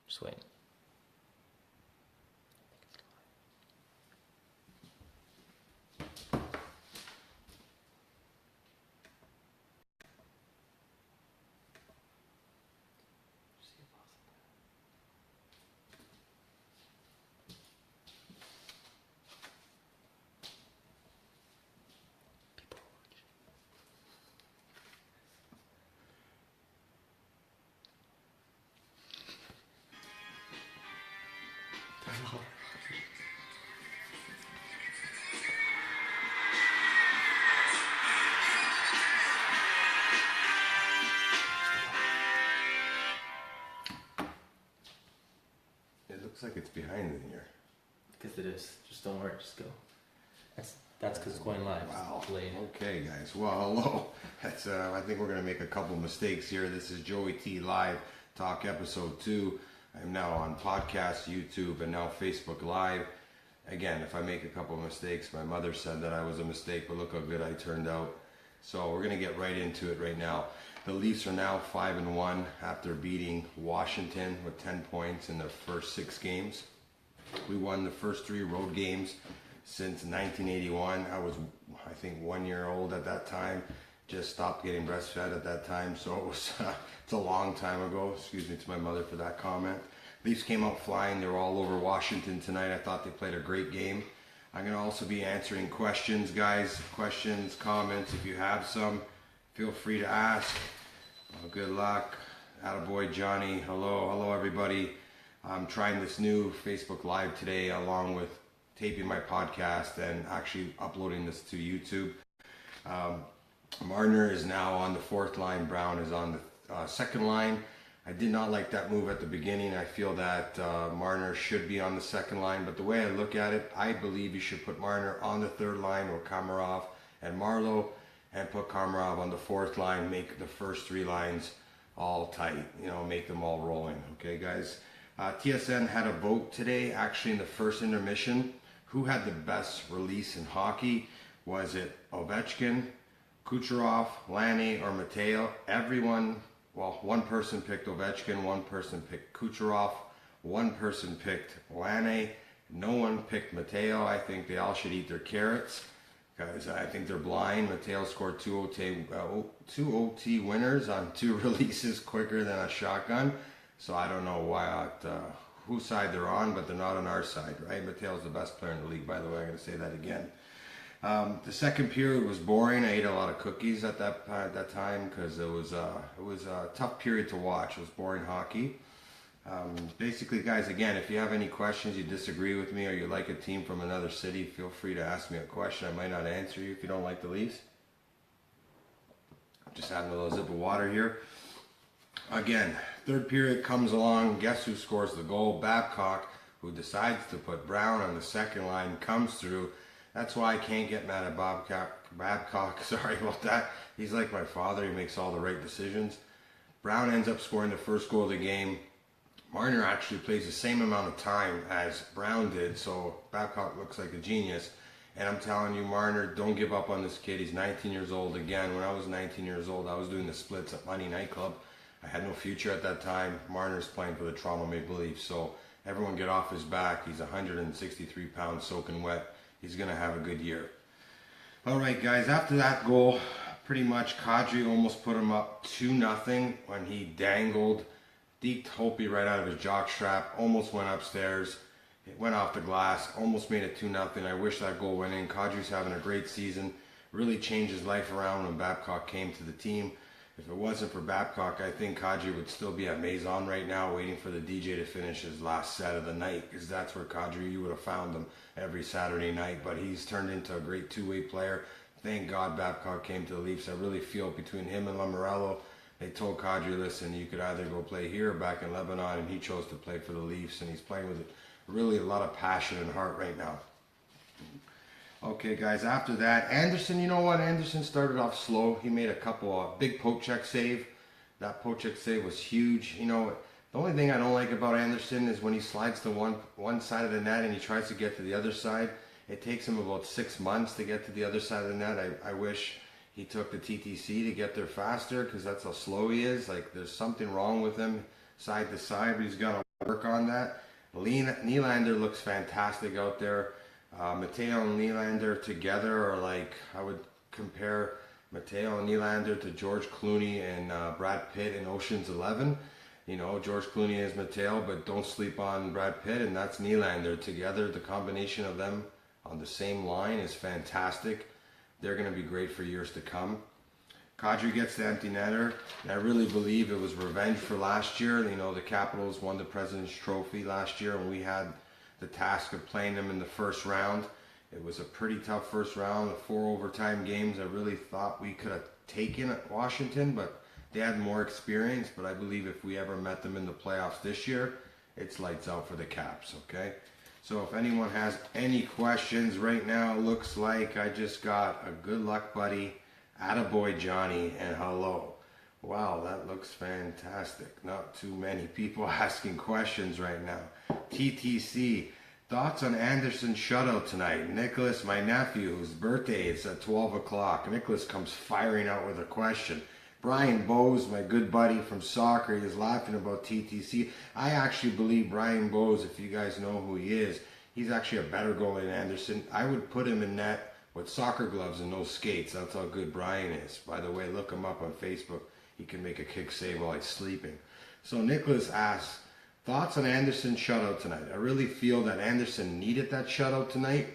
Just wait. It looks like it's behind in here. Because it is. Just don't worry. Just go. That's because it's going live. Wow. It's delayed. Okay, guys. Well, hello. That's. I think we're gonna make a couple mistakes here. This is Joey T Live Talk episode 2. I'm now on podcast, YouTube, and now Facebook Live. Again, if I make a couple mistakes, my mother said that I was a mistake, but look how good I turned out. So we're gonna get right into it right now. The Leafs are now 5-1 after beating Washington with 10 points in their first 6 games. We won the first 3 road games since 1981. I was, I think, 1 year old at that time. Just stopped getting breastfed at that time, so it was it's a long time ago. Excuse me to my mother for that comment. Leafs came out flying. They were all over Washington tonight. I thought they played a great game. I'm going to also be answering questions, guys. Questions, comments. If you have some, feel free to ask. Good luck. Attaboy Johnny. Hello everybody. I'm trying this new Facebook Live today along with taping my podcast and actually uploading this to YouTube. Marner is now on the 4th line. Brown is on the 2nd line. I did not like that move at the beginning. I feel that Marner should be on the 2nd line, but the way I look at it, I believe you should put Marner on the 3rd line with Komarov and Marleau, and put Komarov on the 4th line, make the first 3 lines all tight, make them all rolling. Okay, guys? TSN had a vote today, actually in the first intermission. Who had the best release in hockey? Was it Ovechkin, Kucherov, Laine, or Mateo? One person picked Ovechkin, one person picked Kucherov, one person picked Laine, no one picked Mateo. I think they all should eat their carrots, because I think they're blind. Mateo scored 2 OT winners on 2 releases quicker than a shotgun. So I don't know whose side they're on, but they're not on our side, right? Mateo's the best player in the league, by the way. I'm going to say that again. The second period was boring. I ate a lot of cookies at that time because it was a tough period to watch. It was boring hockey. Basically, guys, again, if you have any questions, you disagree with me, or you like a team from another city, feel free to ask me a question. I might not answer you if you don't like the Leafs. I'm just having a little sip of water here. Again, third period comes along. Guess who scores the goal? Babcock, who decides to put Brown on the 2nd line, comes through. That's why I can't get mad at Babcock. Sorry about that. He's like my father. He makes all the right decisions. Brown ends up scoring the first goal of the game. Marner actually plays the same amount of time as Brown did, so Babcock looks like a genius. And I'm telling you, Marner, don't give up on this kid. He's 19 years old again. When I was 19 years old, I was doing the splits at Money Nightclub. I had no future at that time. Marner's playing for the Toronto Maple Leafs, so everyone get off his back. He's 163 pounds soaking wet. He's going to have a good year. All right, guys, after that goal, pretty much Kadri almost put him up 2-0 when he deked Hopi right out of his jockstrap, almost went upstairs. It went off the glass, almost made it 2-0. I wish that goal went in. Kadri's having a great season. Really changed his life around when Babcock came to the team. If it wasn't for Babcock, I think Kadri would still be at Maison right now waiting for the DJ to finish his last set of the night, because that's where Kadri, you would have found him every Saturday night. But he's turned into a great 2-way player. Thank God Babcock came to the Leafs. I really feel between him and Lamoriello, they told Kadri, listen, you could either go play here or back in Lebanon, and he chose to play for the Leafs, and he's playing with really a lot of passion and heart right now. Okay, guys, after that, Anderson, you know what? Anderson started off slow. He made a couple of big poke check save. That poke check save was huge. The only thing I don't like about Anderson is when he slides to one side of the net and he tries to get to the other side. It takes him about 6 months to get to the other side of the net. I wish he took the TTC to get there faster, because that's how slow he is. Like, there's something wrong with him. side to side, but he's got to work on that. Nylander looks fantastic out there. Mateo and Nylander together are like, I would compare Mateo and Nylander to George Clooney and Brad Pitt in Ocean's 11. You know, George Clooney is Mateo, but don't sleep on Brad Pitt, and that's Nylander. Together, the combination of them on the same line is fantastic. They're going to be great for years to come. Kadri gets the empty netter, and I really believe it was revenge for last year. You know, the Capitals won the President's Trophy last year, and we had the task of playing them in the first round. It was a pretty tough first round, the 4 overtime games. I really thought we could have taken Washington, but they had more experience. But I believe if we ever met them in the playoffs this year, it's lights out for the Caps, okay? So if anyone has any questions right now, it looks like I just got a good luck buddy, attaboy Johnny, and hello. Wow, that looks fantastic. Not too many people asking questions right now. TTC, thoughts on Anderson's shutout tonight? Nicholas, my nephew, whose birthday is at 12 o'clock. Nicholas comes firing out with a question. Brian Bowes, my good buddy from soccer, he is laughing about TTC. I actually believe Brian Bowes, if you guys know who he is, he's actually a better goalie than Anderson. I would put him in net with soccer gloves and no skates. That's how good Brian is. By the way, look him up on Facebook. He can make a kick save while he's sleeping. So Nicholas asks, thoughts on Anderson's shutout tonight? I really feel that Anderson needed that shutout tonight.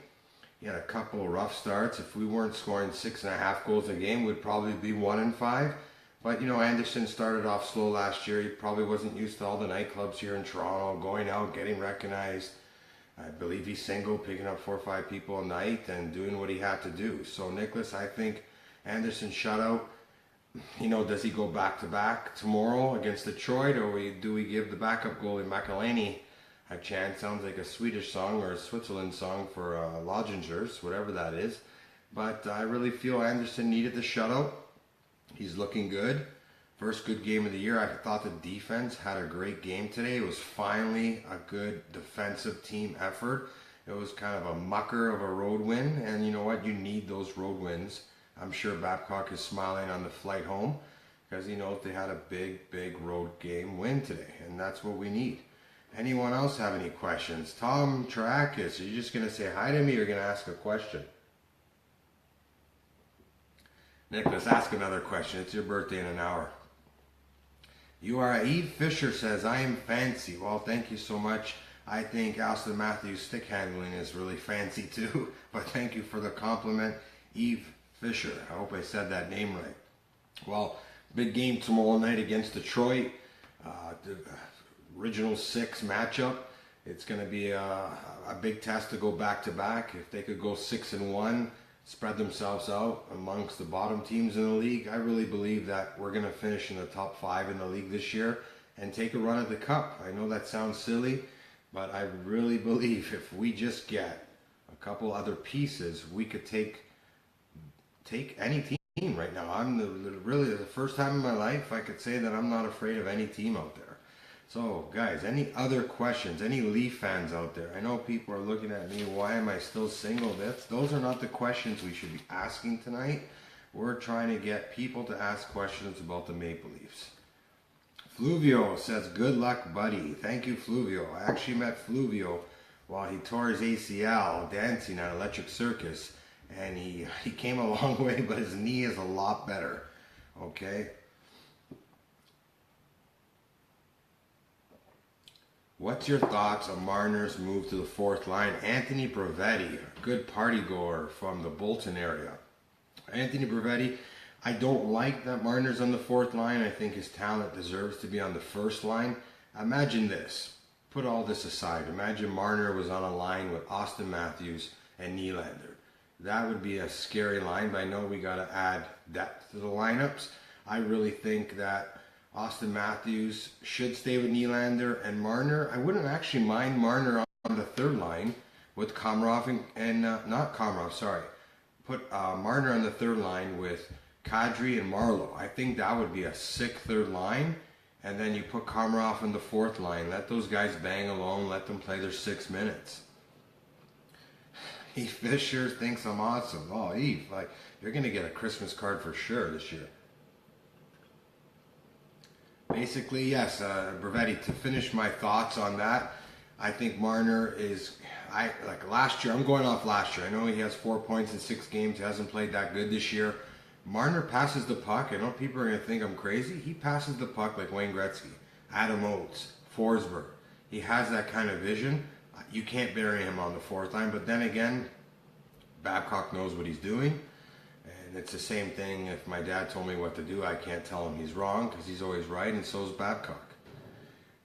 He had a couple of rough starts. If we weren't scoring 6.5 goals a game, we'd probably be 1-5. But, you know, Anderson started off slow last year. He probably wasn't used to all the nightclubs here in Toronto, going out, getting recognized. I believe he's single, picking up 4 or 5 people a night and doing what he had to do. So, Nicholas, I think Anderson shutout, you know, does he go back-to-back tomorrow against Detroit, or do we give the backup goalie, McElhinney, a chance? Sounds like a Swedish song or a Switzerland song for Lodgingers, whatever that is. But I really feel Anderson needed the shutout. He's looking good. First good game of the year. I thought the defense had a great game today. It was finally a good defensive team effort. It was kind of a mucker of a road win, and you know what? You need those road wins. I'm sure Babcock is smiling on the flight home because he knows they had a big road game win today, and that's what we need. Anyone else have any questions? Tom Tarakis, are you just going to say hi to me, or you're going to ask a question? Nicholas, ask another question. It's your birthday in an hour. You are Eve Fisher says, I am fancy. Well, thank you so much. I think Austin Matthews' stick handling is really fancy too. But thank you for the compliment, Eve Fisher. I hope I said that name right. Well, big game tomorrow night against Detroit. The original 6 matchup. It's going to be a big test to go back-to-back. If they could go 6-1, spread themselves out amongst the bottom teams in the league, I really believe that we're going to finish in the top 5 in the league this year and take a run at the cup. I know that sounds silly, but I really believe if we just get a couple other pieces, we could take any team right now. I'm really the first time in my life I could say that I'm not afraid of any team out there. So, guys, any other questions? Any Leaf fans out there? I know people are looking at me, why am I still single? Those are not the questions we should be asking tonight. We're trying to get people to ask questions about the Maple Leafs. Fluvio says, good luck, buddy. Thank you, Fluvio. I actually met Fluvio while he tore his ACL dancing at Electric Circus. And he came a long way, but his knee is a lot better. Okay? What's your thoughts on Marner's move to the 4th line? Anthony Bravetti, a good party goer from the Bolton area. Anthony Bravetti, I don't like that Marner's on the 4th line. I think his talent deserves to be on the 1st line. Imagine this. Put all this aside. Imagine Marner was on a line with Austin Matthews and Nylander. That would be a scary line, but I know we got to add depth to the lineups. I really think that Austin Matthews should stay with Nylander and Marner. I wouldn't actually mind Marner on the 3rd line with Komarov and not Komarov, sorry. Put Marner on the 3rd line with Kadri and Marleau. I think that would be a sick 3rd line. And then you put Komarov on the 4th line. Let those guys bang alone. Let them play their 6 minutes. Eve Fisher thinks I'm awesome. Oh, Eve, like, you're going to get a Christmas card for sure this year. Basically, yes, Bravetti, to finish my thoughts on that, I think Marner is, like last year, I'm going off last year. I know he has 4 points in 6 games. He hasn't played that good this year. Marner passes the puck. I know people are going to think I'm crazy. He passes the puck like Wayne Gretzky, Adam Oates, Forsberg. He has that kind of vision. You can't bury him on the fourth line, but then again, Babcock knows what he's doing. And it's the same thing. If my dad told me what to do, I can't tell him he's wrong because he's always right, and so is Babcock.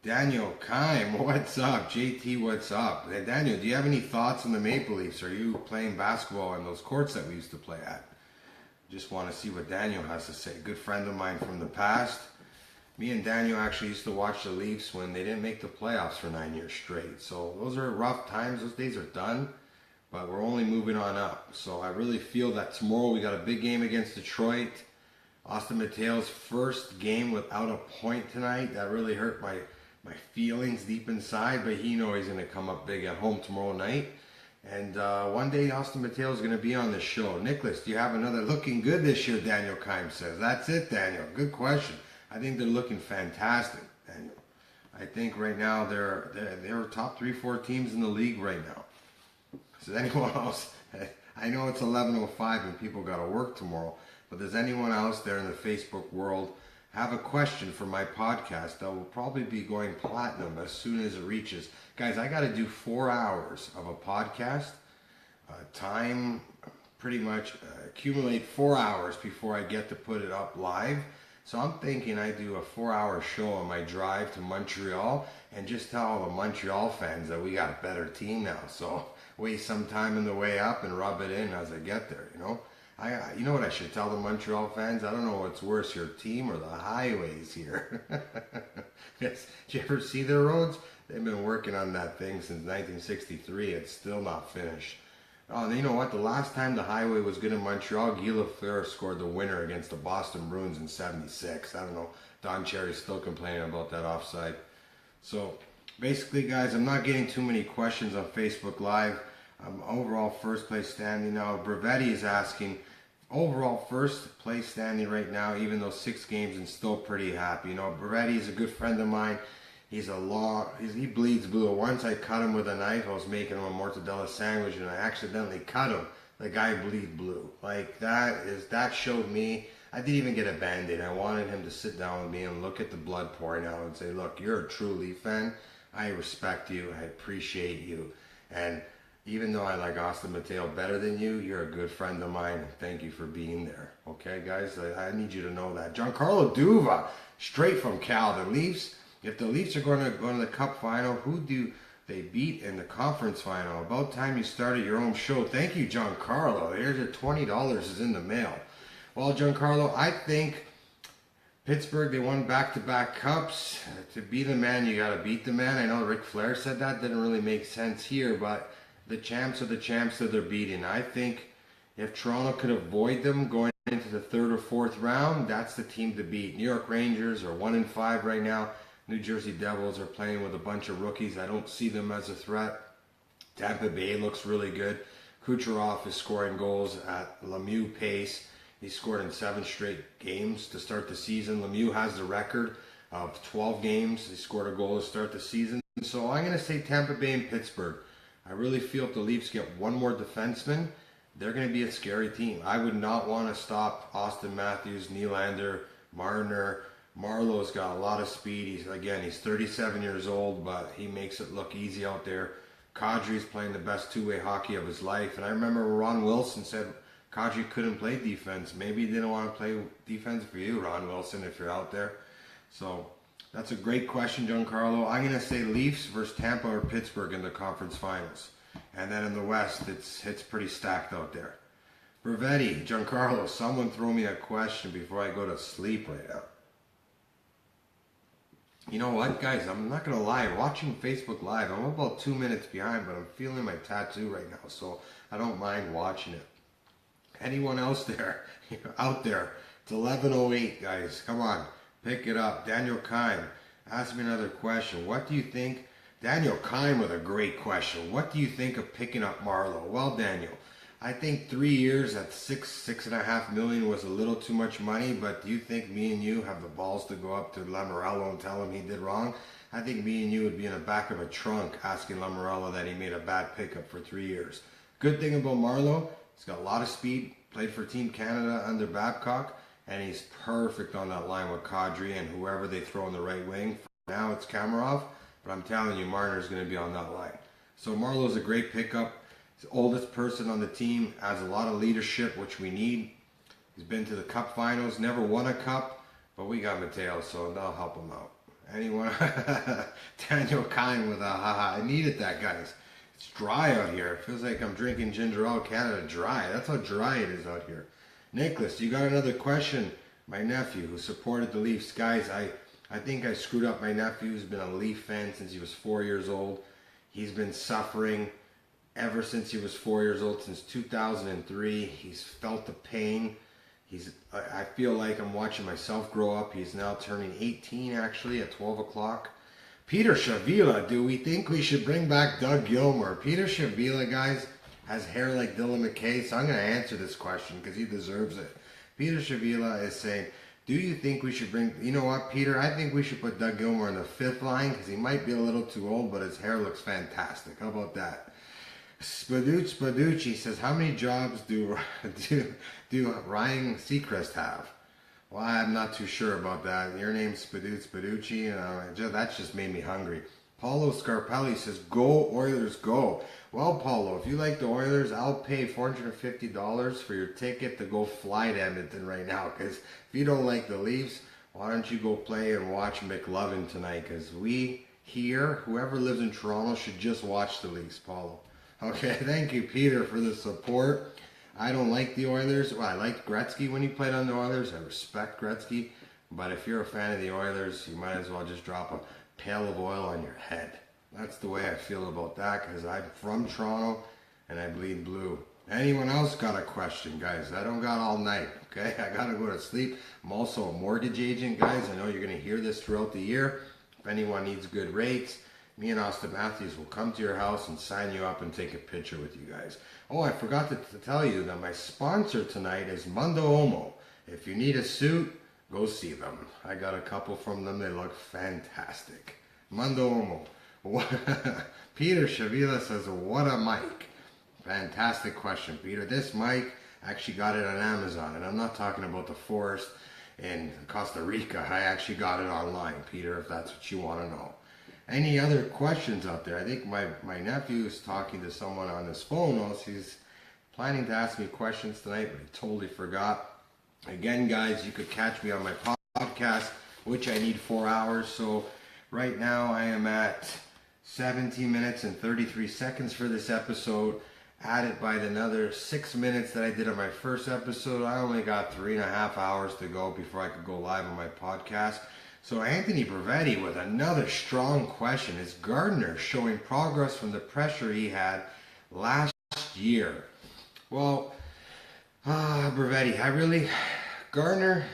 Daniel Kime, what's up? JT, what's up? Hey, Daniel, do you have any thoughts on the Maple Leafs? Are you playing basketball on those courts that we used to play at? Just want to see what Daniel has to say. Good friend of mine from the past. Me and Daniel actually used to watch the Leafs when they didn't make the playoffs for 9 years straight. So those are rough times. Those days are done. But we're only moving on up. So I really feel that tomorrow we got a big game against Detroit. Austin Mateo's first game without a point tonight. That really hurt my feelings deep inside. But he knows he's going to come up big at home tomorrow night. And one day Austin Mateo is going to be on the show. Nicholas, do you have another looking good this year? Daniel Kime says. That's it, Daniel. Good question. I think they're looking fantastic, Daniel. I think right now they're top 3-4 teams in the league right now. Does anyone else? I know it's 11:05 and people got to work tomorrow, but does anyone else there in the Facebook world have a question for my podcast that will probably be going platinum as soon as it reaches? Guys, I got to do 4 hours of a podcast. Time pretty much accumulate 4 hours before I get to put it up live. So I'm thinking I do a 4-hour show on my drive to Montreal and just tell all the Montreal fans that we got a better team now. So waste some time on the way up and rub it in as I get there, you know. You know what I should tell the Montreal fans? I don't know what's worse, your team or the highways here. Yes. Did you ever see their roads? They've been working on that thing since 1963. It's still not finished. Oh, you know what? The last time the highway was good in Montreal, Guy Lafleur scored the winner against the Boston Bruins in '76. I don't know. Don Cherry's still complaining about that offside. So basically, guys, I'm not getting too many questions on Facebook Live. I'm overall first place standing now. Bravetti is asking, overall first place standing right now, even though 6 games and still pretty happy. You know, Bravetti is a good friend of mine. He bleeds blue. Once I cut him with a knife. I was making him a mortadella sandwich and I accidentally cut him. The guy bleed blue. Like that showed me. I didn't even get a Band-Aid. I wanted him to sit down with me and look at the blood pouring out and say, look, you're a true Leaf fan. I respect you. I appreciate you. And even though I like Austin Mateo better than you, you're a good friend of mine. Thank you for being there. Okay, guys? I need you to know that. Giancarlo Duva, straight from Cal. The Leafs, if the Leafs are going to go to the Cup final, who do they beat in the conference final? About time you started your own show. Thank you, Giancarlo. Here's your $20 is in the mail. Well, Giancarlo, I think Pittsburgh, they won back-to-back cups. To be the man, you got to beat the man. I know Ric Flair said that. Didn't really make sense here, but the champs are the champs that they're beating. I think if Toronto could avoid them going into the 3rd or 4th round, that's the team to beat. New York Rangers are 1-5 right now. New Jersey Devils are playing with a bunch of rookies. I don't see them as a threat. Tampa Bay looks really good. Kucherov is scoring goals at Lemieux pace. He scored in 7 straight games to start the season. Lemieux has the record of 12 games. He scored a goal to start the season. So I'm going to say Tampa Bay and Pittsburgh. I really feel if the Leafs get one more defenseman, they're going to be a scary team. I would not want to stop Austin Matthews, Nylander, Marner. Marlowe's got a lot of speed. He's 37 years old, but he makes it look easy out there. Kadri's playing the best two-way hockey of his life. And I remember Ron Wilson said Kadri couldn't play defense. Maybe he didn't want to play defense for you, Ron Wilson, if you're out there. So that's a great question, Giancarlo. I'm going to say Leafs versus Tampa or Pittsburgh in the conference finals. And then in the West, it's pretty stacked out there. Bravetti, Giancarlo, someone throw me a question before I go to sleep right now. You know what, guys? I'm not going to lie. Watching Facebook Live, I'm about 2 minutes behind, but I'm feeling my tattoo right now, so I don't mind watching it. Anyone else there, out there? It's 11:08, guys. Come on, pick it up. Daniel Kime, ask me another question. What do you think? Daniel Kime with a great question. What do you think of picking up Marlowe? Well, Daniel, I think 3 years at 6.5 million was a little too much money, but do you think me and you have the balls to go up to Lamoriello and tell him he did wrong? I think me and you would be in the back of a trunk asking Lamoriello that he made a bad pickup for 3 years. Good thing about Marleau, he's got a lot of speed, played for Team Canada under Babcock, and he's perfect on that line with Kadri and whoever they throw in the right wing. For now it's Kamarov, but I'm telling you, Marner's going to be on that line. So Marleau's a great pickup. He's the oldest person on the team, has a lot of leadership, which we need. He's been to the Cup finals, never won a Cup, but we got Mateo, so that'll help him out. Anyone? Daniel Kine with a haha. I needed that, guys. It's dry out here. It feels like I'm drinking ginger ale Canada dry. That's how dry it is out here. Nicholas, you got another question? My nephew who supported the Leafs. Guys, I think I screwed up. My nephew has been a Leaf fan since he was 4 years old. He's been suffering ever since he was 4 years old, since 2003. He's felt the pain. I feel like I'm watching myself grow up. He's now turning 18 actually at 12 o'clock. Peter Shavila, do we think we should bring back Doug Gilmour? Peter Shavila, guys, has hair like Dylan McKay, so I'm going to answer this question because he deserves it. Peter Shavila is saying, do you think we should bring... You know what, Peter? I think we should put Doug Gilmour in the fifth line because he might be a little too old, but his hair looks fantastic. How about that? Spaducci says, how many jobs do Ryan Seacrest have? Well, I'm not too sure about that. Your name's Spaducci, and that's just made me hungry. Paulo Scarpelli says, go Oilers, go. Well, Paulo, if you like the Oilers, I'll pay $450 for your ticket to go fly to Edmonton right now. Because if you don't like the Leafs, why don't you go play and watch McLovin tonight? Because we here, whoever lives in Toronto, should just watch the Leafs, Paulo. Okay, thank you, Peter, for the support. I don't like the Oilers. Well, I liked Gretzky when he played on the Oilers. I respect Gretzky. But if you're a fan of the Oilers, you might as well just drop a pail of oil on your head. That's the way I feel about that, because I'm from Toronto and I bleed blue. Anyone else got a question, guys? I don't got all night, okay? I got to go to sleep. I'm also a mortgage agent, guys. I know you're going to hear this throughout the year. If anyone needs good rates, me and Austin Matthews will come to your house and sign you up and take a picture with you guys. Oh, I forgot to tell you that my sponsor tonight is Mundo Omo. If you need a suit, go see them. I got a couple from them. They look fantastic. Mundo Omo. Peter Shavila says, what a mic. Fantastic question, Peter. This mic, I actually got it on Amazon. And I'm not talking about the forest in Costa Rica. I actually got it online, Peter, if that's what you want to know. Any other questions out there? I think my nephew is talking to someone on his phone. Also, he's planning to ask me questions tonight, but he totally forgot. Again, guys, you could catch me on my podcast, which I need 4 hours. So right now I am at 17 minutes and 33 seconds for this episode. Added by another 6 minutes that I did on my first episode. I only got 3.5 hours to go before I could go live on my podcast. So Anthony Brevetti with another strong question. Is Gardner showing progress from the pressure he had last year? Well, Brevetti, Gardner,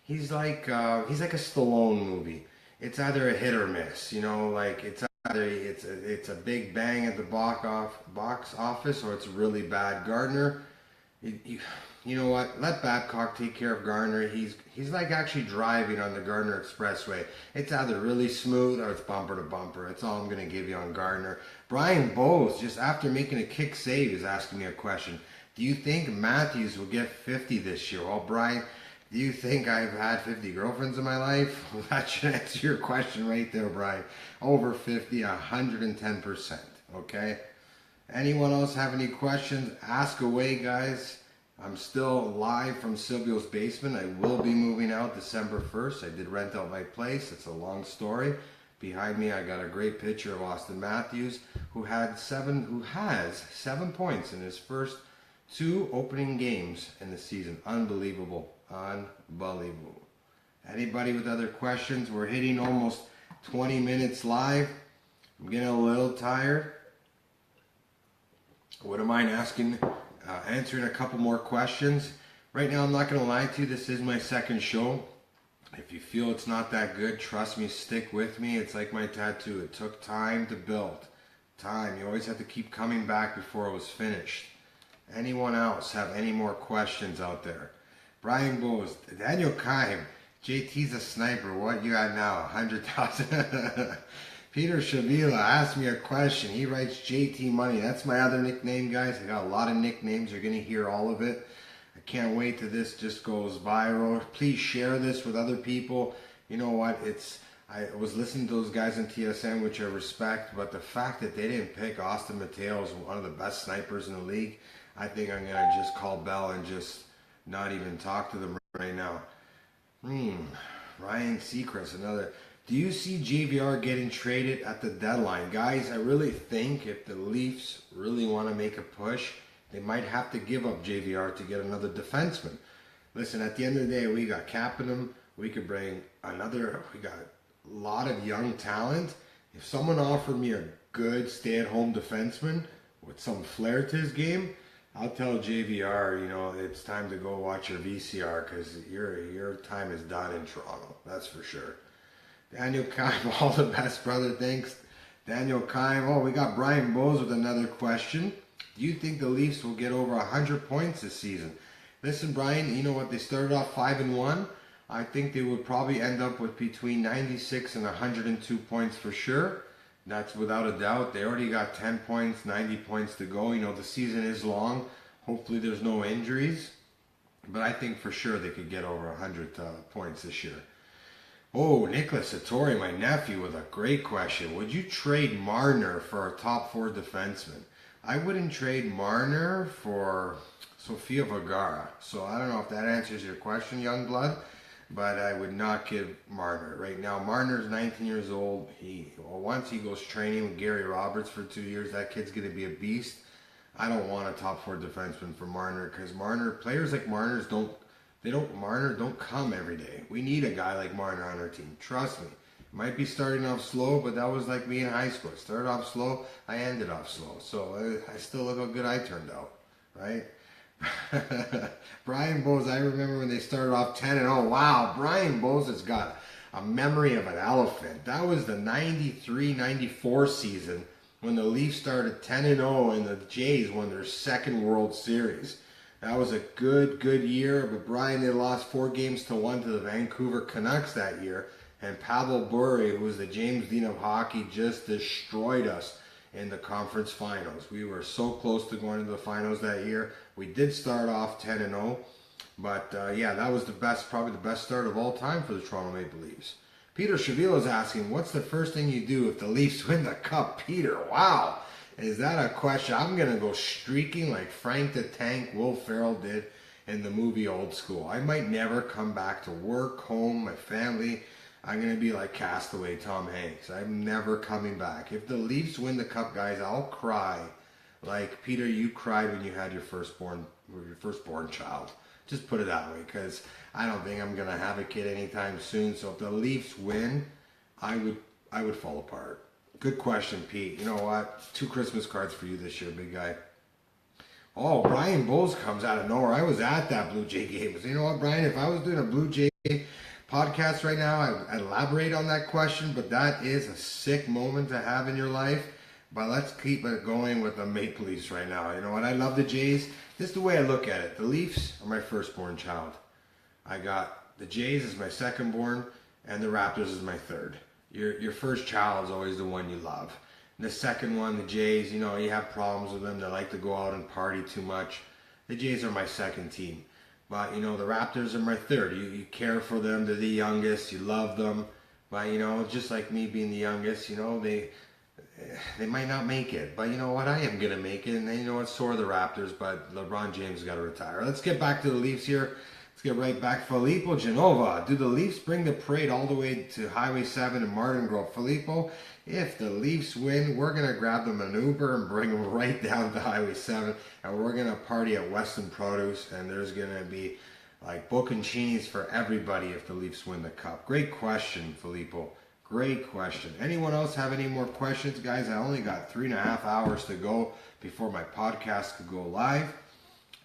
he's like a Stallone movie. It's either a hit or miss, like it's either it's a big bang at the box office or it's really bad. Gardner, you know what? Let Babcock take care of Gardner. He's like actually driving on the Gardner Expressway. It's either really smooth or it's bumper to bumper. That's all I'm going to give you on Gardner. Brian Bowes, just after making a kick save, is asking me a question. Do you think Matthews will get 50 this year? Well, Brian, do you think I've had 50 girlfriends in my life? Well, that should answer your question right there, Brian. Over 50, 110%. Okay? Anyone else have any questions? Ask away, guys. I'm still live from Silvio's basement. I will be moving out December 1st. I did rent out my place. It's a long story. Behind me, I got a great picture of Austin Matthews, who has 7 points in his first 2 opening games in the season. Unbelievable. Unbelievable. Anybody with other questions? We're hitting almost 20 minutes live. I'm getting a little tired. Wouldn't mind answering a couple more questions. Right now, I'm not going to lie to you. This is my second show. If you feel it's not that good, trust me, stick with me. It's like my tattoo. It took time to build. Time. You always have to keep coming back before it was finished. Anyone else have any more questions out there? Brian Bowes, Daniel Kime, JT's a sniper. What you got now? 100,000. Peter Shavila asked me a question. He writes JT Money. That's my other nickname, guys. I got a lot of nicknames. You're going to hear all of it. I can't wait till this just goes viral. Please share this with other people. You know what? I was listening to those guys in TSN, which I respect, but the fact that they didn't pick Austin Mateo as one of the best snipers in the league, I think I'm going to just call Bell and just not even talk to them right now. Ryan Seacrest, another. Do you see JVR getting traded at the deadline? Guys, I really think if the Leafs really want to make a push, they might have to give up JVR to get another defenseman. Listen, at the end of the day, we got Kapanen. We could bring another. We got a lot of young talent. If someone offered me a good stay-at-home defenseman with some flair to his game, I'll tell JVR, it's time to go watch your VCR because your time is done in Toronto. That's for sure. Daniel Kime, all the best, brother. Thanks, Daniel Kime. Oh, we got Brian Bowes with another question. Do you think the Leafs will get over 100 points this season? Listen, Brian, you know what? They started off 5-1. I think they would probably end up with between 96 and 102 points for sure. That's without a doubt. They already got 10 points, 90 points to go. The season is long. Hopefully there's no injuries. But I think for sure they could get over 100 points this year. Oh, Nicholas Satori, my nephew, with a great question. Would you trade Marner for a top 4 defenseman? I wouldn't trade Marner for Sofia Vergara. So I don't know if that answers your question, young blood, but I would not give Marner. Right now, Marner's 19 years old. Once he goes training with Gary Roberts for 2 years, that kid's going to be a beast. I don't want a top 4 defenseman for Marner because players like Marner's don't come every day. We need a guy like Marner on our team. Trust me. Might be starting off slow, but that was like me in high school. Started off slow, I ended off slow. So I still look how good I turned out, right? Brian Bowes, I remember when they started off 10-0. Wow, Brian Bowes has got a memory of an elephant. That was the 93-94 season when the Leafs started 10-0 and the Jays won their second World Series. That was a good year, but Brian, they lost 4-1 to the Vancouver Canucks that year, and Pavel Bure, who was the James Dean of hockey, just destroyed us in the conference finals. We were so close to going to the finals that year. We did start off 10-0, but that was probably the best start of all time for the Toronto Maple Leafs. Peter Shavila is asking, what's the first thing you do if the Leafs win the Cup? Peter, wow. Is that a question? I'm going to go streaking like Frank the Tank Will Ferrell did in the movie Old School. I might never come back to work, home, my family. I'm going to be like Castaway Tom Hanks. I'm never coming back. If the Leafs win the Cup, guys, I'll cry like, Peter, you cried when you had your firstborn child. Just put it that way, because I don't think I'm going to have a kid anytime soon. So if the Leafs win, I would fall apart. Good question, Pete. You know what? 2 Christmas cards for you this year, big guy. Oh, Brian Bowes comes out of nowhere. I was at that Blue Jay game. So you know what, Brian? If I was doing a Blue Jay podcast right now, I'd elaborate on that question, but that is a sick moment to have in your life. But let's keep it going with the Maple Leafs right now. You know what? I love the Jays. This is the way I look at it. The Leafs are my firstborn child. I got the Jays as my secondborn, and the Raptors as my third. Your first child is always the one you love. And the second one, the Jays, you have problems with them. They like to go out and party too much. The Jays are my second team. But, the Raptors are my third. You care for them. They're the youngest. You love them. But, just like me being the youngest, they might not make it. But you know what? I am going to make it. And then, so are the Raptors. But LeBron James got to retire. Let's get back to the Leafs here. Let's get right back. Filippo Genova. Do the Leafs bring the parade all the way to Highway 7 in Martin Grove? Filippo, if the Leafs win, we're going to grab them an Uber and bring them right down to Highway 7. And we're going to party at Weston Produce. And there's going to be like bocconcinis for everybody if the Leafs win the Cup. Great question, Filippo. Great question. Anyone else have any more questions? Guys, I only got 3.5 hours to go before my podcast could go live.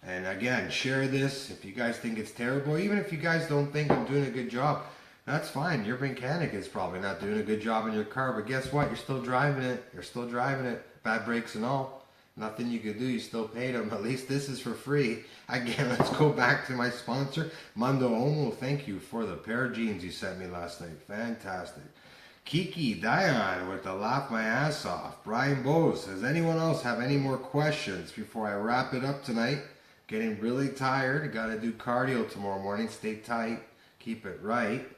And again, share this if you guys think it's terrible. Even if you guys don't think I'm doing a good job, that's fine. Your mechanic is probably not doing a good job in your car. But guess what? You're still driving it. Bad brakes and all. Nothing you could do. You still paid him. At least this is for free. Again, let's go back to my sponsor, Mundo Omo. Thank you for the pair of jeans you sent me last night. Fantastic. Kiki Dion with the laugh my ass off. Brian Bose. Does anyone else have any more questions before I wrap it up tonight? Getting really tired. Got to do cardio tomorrow morning. Stay tight. Keep it right.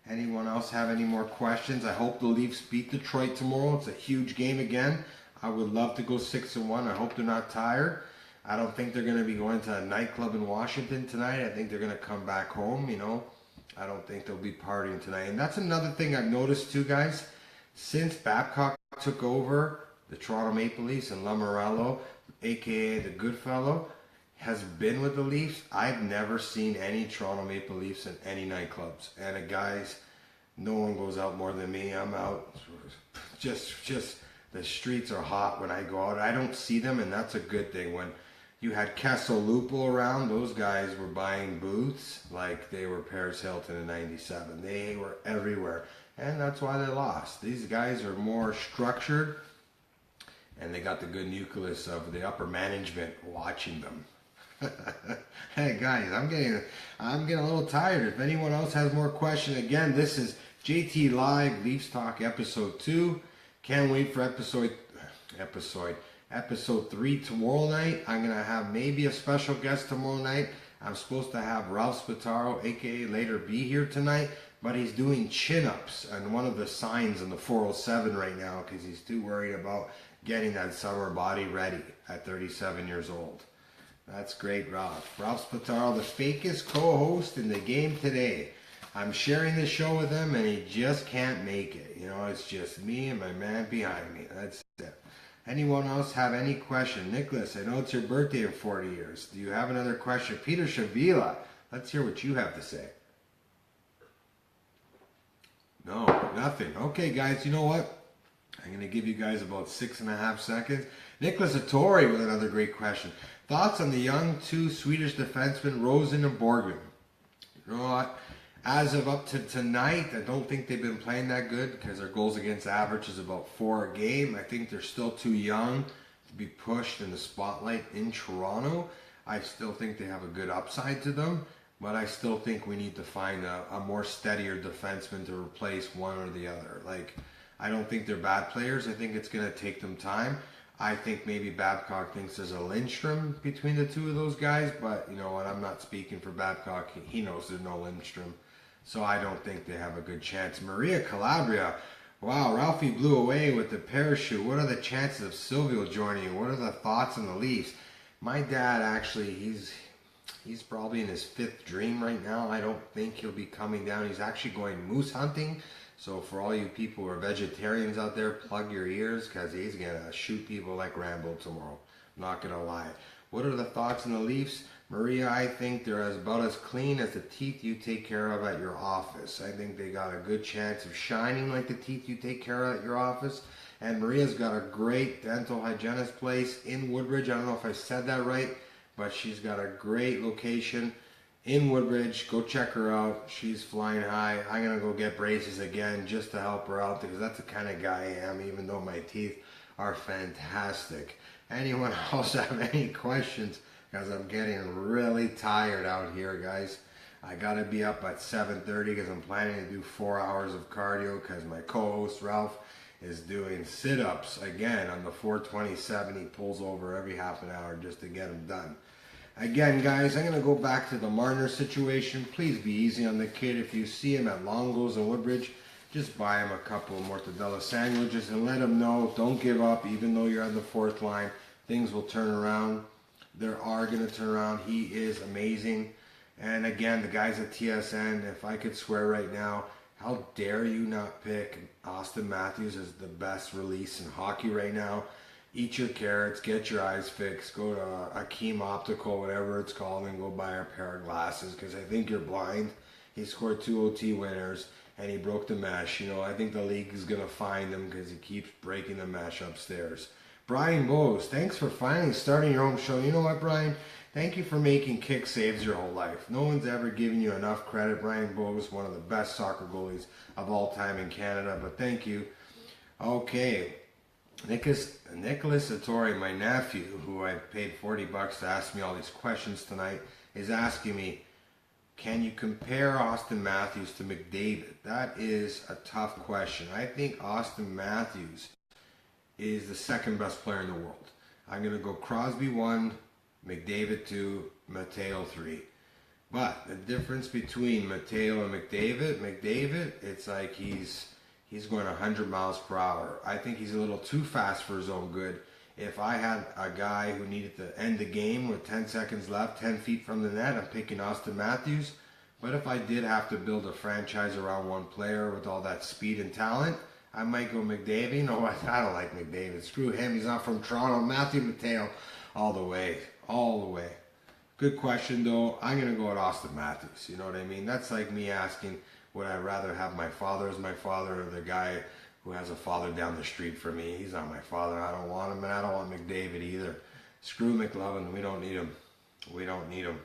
Anyone else have any more questions? I hope the Leafs beat Detroit tomorrow. It's a huge game again. I would love to go 6-1. I hope they're not tired. I don't think they're going to be going to a nightclub in Washington tonight. I think they're going to come back home, you know. I don't think they'll be partying tonight. And that's another thing I've noticed too, guys. Since Babcock took over the Toronto Maple Leafs and Lamoriello, a.k.a. the Goodfellow, has been with the Leafs, I've never seen any Toronto Maple Leafs in any nightclubs. And guys, no one goes out more than me. I'm out. Just the streets are hot when I go out. I don't see them, and that's a good thing. When you had Kessel Lupo around, those guys were buying booths like they were Paris Hilton in '97. They were everywhere, and that's why they lost. These guys are more structured, and they got the good nucleus of the upper management watching them. Hey guys, I'm getting a little tired. If anyone else has more questions, again, this is JT Live Leafs Talk episode 2. Can't wait for episode 3 tomorrow night. I'm gonna have maybe a special guest tomorrow night. I'm supposed to have Ralph Spataro, aka Later B, here tonight, but he's doing chin-ups and one of the signs in the 407 right now because he's too worried about getting that summer body ready at 37 years old. That's great, Ralph. Ralph Spataro, the fakest co-host in the game today. I'm sharing the show with him, and he just can't make it. You know, it's just me and my man behind me. That's it. Anyone else have any question? Nicholas, I know it's your birthday in 40 years. Do you have another question? Peter Shavila, let's hear what you have to say. No, nothing. Okay, guys, you know what? I'm going to give you guys about 6.5 seconds. Nicholas Attori with another great question. Thoughts on the young two Swedish defensemen, Rosen and Borgen? You know what? As of up to tonight, I don't think they've been playing that good because their goals against average is about 4 a game. I think they're still too young to be pushed in the spotlight in Toronto. I still think they have a good upside to them, but I still think we need to find a more steadier defenseman to replace one or the other. Like, I don't think they're bad players. I think it's going to take them time. I think maybe Babcock thinks there's a Lindstrom between the two of those guys, but you know what? I'm not speaking for Babcock. He knows there's no Lindstrom. So I don't think they have a good chance. Maria Calabria. Wow, Ralphie blew away with the parachute. What are the chances of Silvio joining you? What are the thoughts on the Leafs? My dad actually, he's probably in his 5th dream right now. I don't think he'll be coming down. He's actually going moose hunting. So for all you people who are vegetarians out there, plug your ears because he's going to shoot people like Rambo tomorrow. I'm not going to lie. What are the thoughts on the Leafs? Maria, I think they're about as clean as the teeth you take care of at your office. I think they got a good chance of shining like the teeth you take care of at your office. And Maria's got a great dental hygienist place in Woodbridge. I don't know if I said that right, but she's got a great location in Woodbridge. Go check her out. She's flying high. I'm going to go get braces again just to help her out because that's the kind of guy I am, even though my teeth are fantastic. Anyone else have any questions? Because I'm getting really tired out here, guys. I got to be up at 7:30 because I'm planning to do 4 hours of cardio because my co-host Ralph is doing sit-ups again on the 427. He pulls over every half an hour just to get them done. Again, guys, I'm going to go back to the Marner situation. Please be easy on the kid. If you see him at Longo's in Woodbridge, just buy him a couple of mortadella sandwiches and let him know, don't give up, even though you're on the 4th line. Things will turn around. They are going to turn around. He is amazing. And again, the guys at TSN, if I could swear right now, how dare you not pick Austin Matthews as the best release in hockey right now? Eat your carrots, get your eyes fixed, go to Akeem Optical, whatever it's called, and go buy a pair of glasses because I think you're blind. He scored 2 OT winners and he broke the mesh. You know, I think the league is going to find him because he keeps breaking the mesh upstairs. Brian Bose, thanks for finally starting your own show. You know what, Brian? Thank you for making kick saves your whole life. No one's ever given you enough credit. Brian Bose, one of the best soccer goalies of all time in Canada, but thank you. Okay, Nicholas Satori, my nephew, who I paid $40 to ask me all these questions tonight, is asking me, can you compare Austin Matthews to McDavid? That is a tough question. I think Austin Matthews is the second best player in the world. I'm going to go Crosby 1, McDavid 2, Mateo 3. But the difference between Mateo and McDavid, it's like he's going 100 miles per hour. I think he's a little too fast for his own good. If I had a guy who needed to end the game with 10 seconds left, 10 feet from the net, I'm picking Austin Matthews. But if I did have to build a franchise around one player with all that speed and talent, I might go McDavid. No, I don't like McDavid. Screw him. He's not from Toronto. Mateo, all the way. All the way. Good question, though. I'm going to go with Austin Matthews. You know what I mean? That's like me asking, would I rather have my father as my father or the guy who has a father down the street for me? He's not my father. I don't want him, and I don't want McDavid either. Screw McLovin. We don't need him. We don't need him.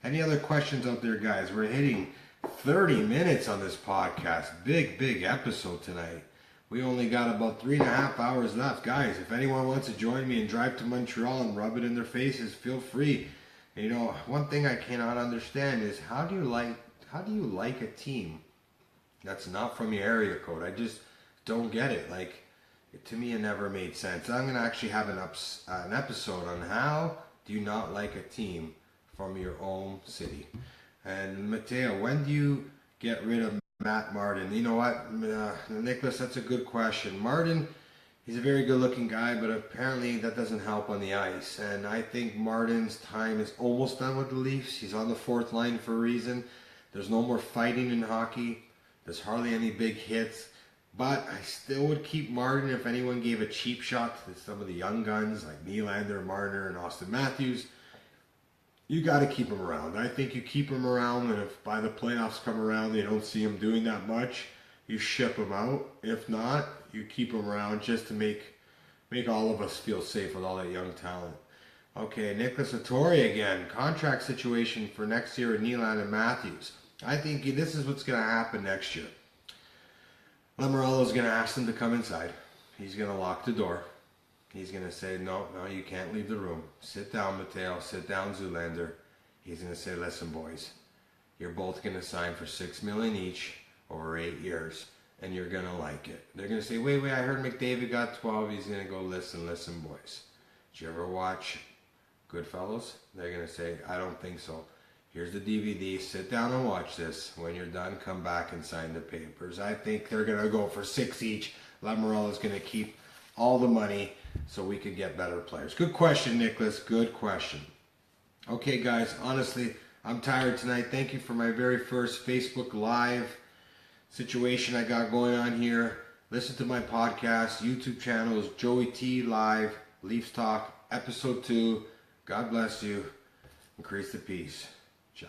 Any other questions out there, guys? We're hitting 30 minutes on this podcast. Big episode tonight. We only got about 3.5 hours left. Guys, if anyone wants to join me and drive to Montreal and rub it in their faces, feel free. You know, one thing I cannot understand is how do you like a team that's not from your area code? I just don't get it. Like, to me, it never made sense. I'm going to actually have an episode on how do you not like a team from your own city. And Mateo, when do you get rid of Matt Martin? You know what, Nicholas, that's a good question. Martin, he's a very good-looking guy, but apparently that doesn't help on the ice. And I think Martin's time is almost done with the Leafs. He's on the fourth line for a reason. There's no more fighting in hockey. There's hardly any big hits. But I still would keep Martin if anyone gave a cheap shot to some of the young guns like Nylander, Marner, and Austin Matthews. You got to keep him around. I think you keep him around, and if by the playoffs come around they don't see him doing that much, you ship him out. If not, you keep him around just to make all of us feel safe with all that young talent. Okay, Nicholas Satori again. Contract situation for next year with Nylander and Matthews. I think this is what's going to happen next year. Lamoriello's going to ask them to come inside. He's going to lock the door. He's going to say, no, you can't leave the room. Sit down, Mateo. Sit down, Zoolander. He's going to say, listen, boys, you're both going to sign for $6 million each over 8 years, and you're going to like it. They're going to say, wait, I heard McDavid got 12. He's going to go, listen, boys. Did you ever watch Goodfellas? They're going to say, I don't think so. Here's the DVD. Sit down and watch this. When you're done, come back and sign the papers. I think they're going to go for 6 each. Lamoriello's going to keep all the money so we could get better players. Good question, Nicholas. Good question. Okay, guys, honestly, I'm tired tonight. Thank you for my very first Facebook Live situation I got going on here. Listen to my podcast. YouTube channel is Joey T Live, LeafsTalk, Episode 2. God bless you. Increase the peace. Ciao.